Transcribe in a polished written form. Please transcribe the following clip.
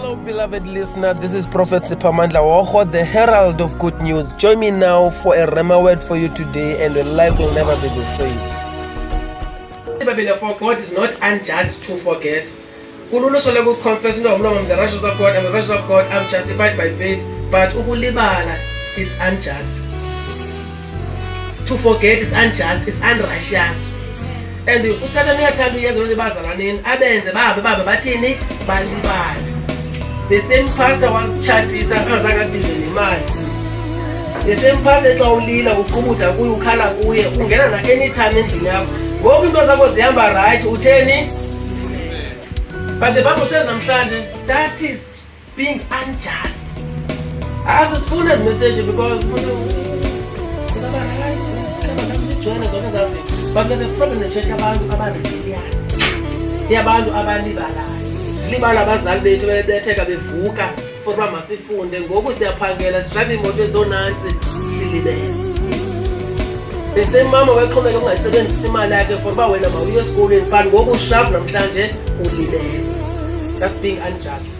Hello, beloved listener. This is Prophet Sipamandla Woho, the herald of good news. Join me now for a Rhema word for you today, and your life will never be the same. For God is not unjust to forget. Confess, no, I'm the righteous of God, I'm the righteous of God, I'm justified by faith. But ukulibala is unjust. To forget is unjust, is unrighteous. And uSatan uyathanda uyenza lo bazalwaneni abenze babe bathini balibala. The same pastor wakuchatisa angazange akubizele imali. The same pastor xa ulila uqubutha kuye ukhala kuye ungena na anytime endlini yakho. Ngoku into zakho zihamba right utheni? But the Bible says namhlanje that is being unjust. Asifuna this message because but there's a problem in the church abantu aba-rebellious. Yabantu abalibalayo. Silibala abazali bethu betheka bevuka for uba masifunde ngoku siyaphangela sidrayiva imoto ezonantsi silibele. Bese mama weqhubeka ukungayisebenzisa imali yakhe for uba wena mawuye esikolweni but ngoku ushavu namhlanje ulibele. That's being unjust.